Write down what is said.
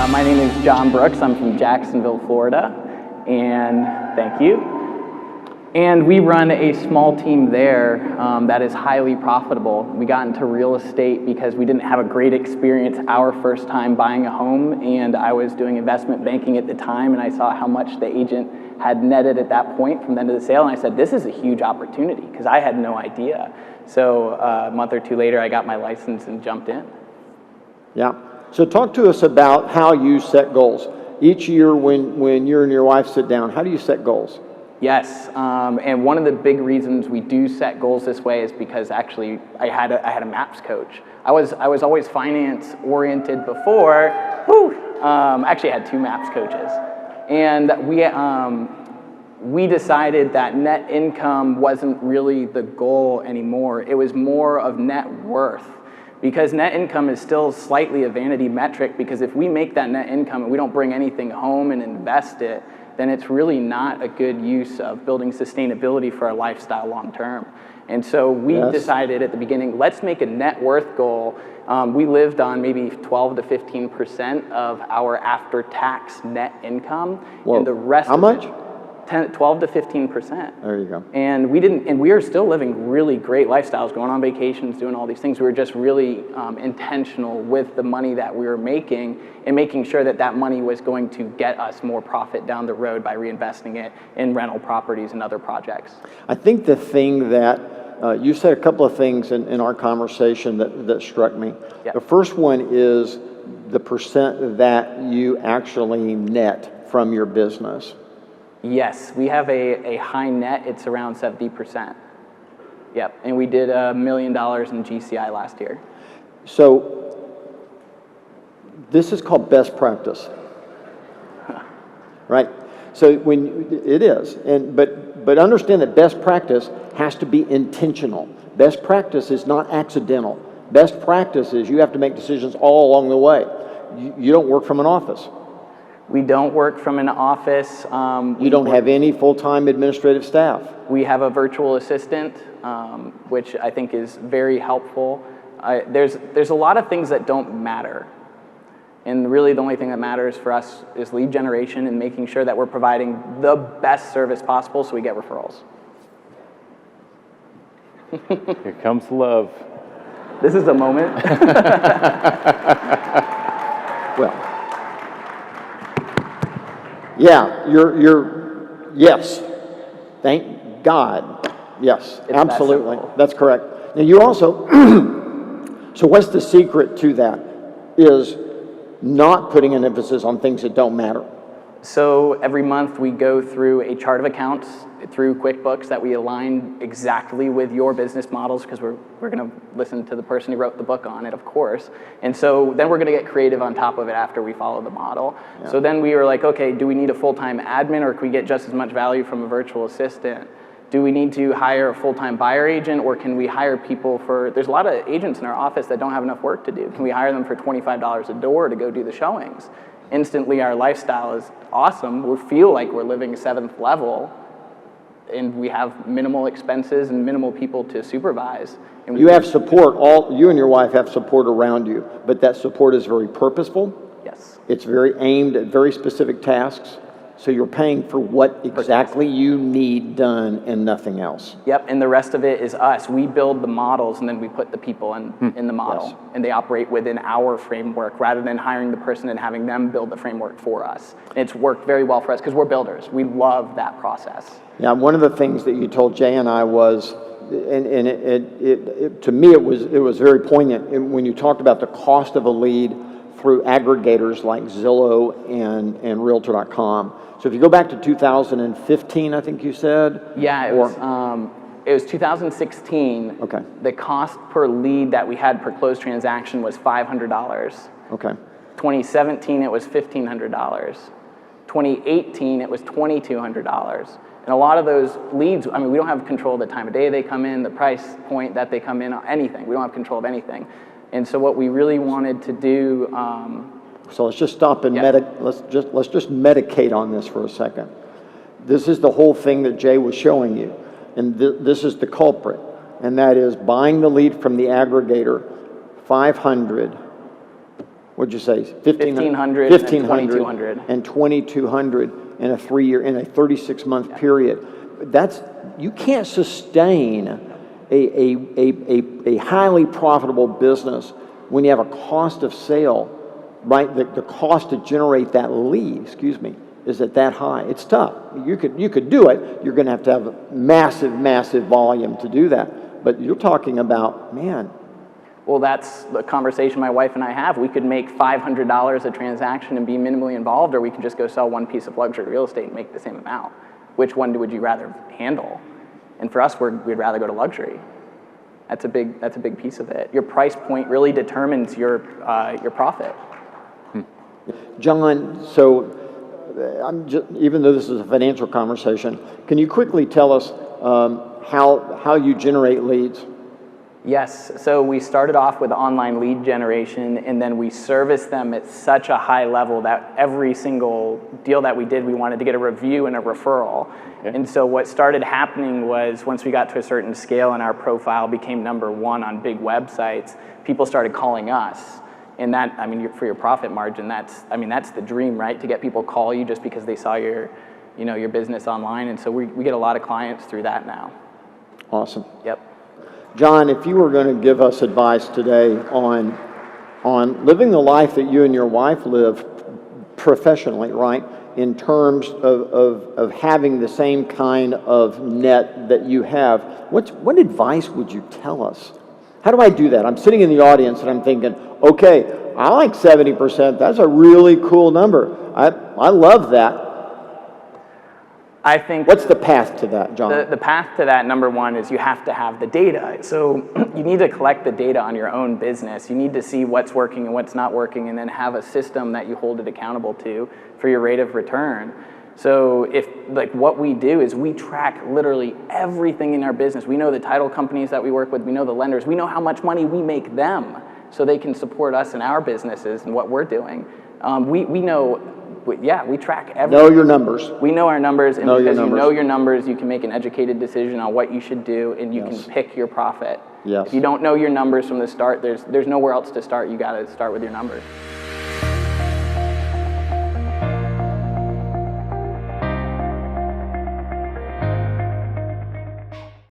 My name is John Brooks. I'm from Jacksonville, Florida, and thank you. And we run a small team there that is highly profitable. We got into real estate because we didn't have a great experience our first time buying a home, and I was doing investment banking at the time, and I saw how much the agent had netted at that point from the end of the sale, and I said, this is a huge opportunity, because I had no idea. So a month or two later, I got my license and jumped in. Yeah. So talk to us about how you set goals. Each year when you and your wife sit down, how do you set goals? Yes, and one of the big reasons we do set goals this way is because actually I had a MAPS coach. I was always finance oriented before. Actually I had two MAPS coaches, and we decided that net income wasn't really the goal anymore. It was more of net worth. Because net income is still slightly a vanity metric, because if we make that net income and we don't bring anything home and invest it, then it's really not a good use of building sustainability for our lifestyle long term. And so we decided at the beginning, let's make a net worth goal. We lived on maybe 12 to 15% of our after-tax net income. Whoa. And the rest How much? 12 to 15%. There you go. And we are still living really great lifestyles, going on vacations, doing all these things. We were just really intentional with the money that we were making and making sure that that money was going to get us more profit down the road by reinvesting it in rental properties and other projects. I think the thing that you said a couple of things in our conversation that struck me. Yep. The first one is the percent that you actually net from your business. Yes, we have a high net. It's around 70%. Yep, and we did $1 million in GCI last year. So this is called best practice, right? So it is, but understand that best practice has to be intentional. Best practice is not accidental. Best practice is you have to make decisions all along the way. You don't work from an office. We don't work from an office. You don't have any full-time administrative staff. We have a virtual assistant, which I think is very helpful. There's a lot of things that don't matter. And really the only thing that matters for us is lead generation and making sure that we're providing the best service possible so we get referrals. Here comes love. This is a moment. Well. Yeah, yes. Thank God. Yes, It's absolutely. that That's correct. Now you also, so what's the secret to that? Is not putting an emphasis on things that don't matter. So every month we go through a chart of accounts through QuickBooks that we align exactly with your business models, because we're going to listen to the person who wrote the book on it, of course. And so then we're going to get creative on top of it after we follow the model. Yeah. So then we were like, okay, do we need a full-time admin, or can we get just as much value from a virtual assistant? Do we need to hire a full-time buyer agent, or can we hire people for, there's a lot of agents in our office that don't have enough work to do. Can we hire them for $25 a door to go do the showings? Instantly our lifestyle is awesome. We feel like we're living 7th level, and we have minimal expenses and minimal people to supervise. And you have support, you and your wife have support around you, but that support is very purposeful. Yes. It's very aimed at very specific tasks. So you're paying for what exactly you need done and nothing else. Yep, and the rest of it is us. We build the models and then we put the people in the model. Yes. And they operate within our framework rather than hiring the person and having them build the framework for us. And it's worked very well for us because we're builders. We love that process. Yeah, one of the things that you told Jay and I was, and to me it was very poignant when you talked about the cost of a lead through aggregators like Zillow and Realtor.com. So if you go back to 2015, I think you said? Yeah, it was 2016. Okay. The cost per lead that we had per closed transaction was $500. Okay. 2017, it was $1,500. 2018, it was $2,200. And a lot of those leads, I mean, we don't have control of the time of day they come in, the price point that they come in, anything. We don't have control of anything. And so what we really wanted to do. So let's just stop and let's just medicate on this for a second. This is the whole thing that Jay was showing you, and this is the culprit, and that is buying the lead from the aggregator, $500, what'd you say? 1,500 and 2,200. And 2,200 in a 36-month period. You can't sustain a highly profitable business when you have a cost of sale, right? The cost to generate that lead, is at that high. It's tough. You could do it. You're going to have massive volume to do that. But you're talking about, man. Well, that's the conversation my wife and I have. We could make $500 a transaction and be minimally involved, or we could just go sell one piece of luxury real estate and make the same amount. Which one would you rather handle? And for us, we'd rather go to luxury. That's a big piece of it. Your price point really determines your profit. John, so even though this is a financial conversation, can you quickly tell us how you generate leads? Yes, so we started off with online lead generation, and then we serviced them at such a high level that every single deal that we did, we wanted to get a review and a referral. Okay. And so what started happening was once we got to a certain scale and our profile became #1 on big websites, people started calling us. And that, I mean, for your profit margin, that's the dream, right? To get people call you just because they saw your business online. And so we get a lot of clients through that now. Awesome. Yep. John, if you were going to give us advice today on living the life that you and your wife live professionally, right, in terms of having the same kind of net that you have, what advice would you tell us? How do I do that? I'm sitting in the audience and I'm thinking, okay, I like 70%. That's a really cool number. I love that. I think what's the path to that, John? The path to that, #1, is you have to have the data. So you need to collect the data on your own business. You need to see what's working and what's not working, and then have a system that you hold it accountable to for your rate of return. So what we do is we track literally everything in our business. We know the title companies that we work with. We know the lenders. We know how much money we make them so they can support us in our businesses and what we're doing. We know. We track everything. Know your numbers. We know our numbers, and because you know your numbers, you can make an educated decision on what you should do, and you can pick your profit. Yes. If you don't know your numbers from the start, there's nowhere else to start. You got to start with your numbers.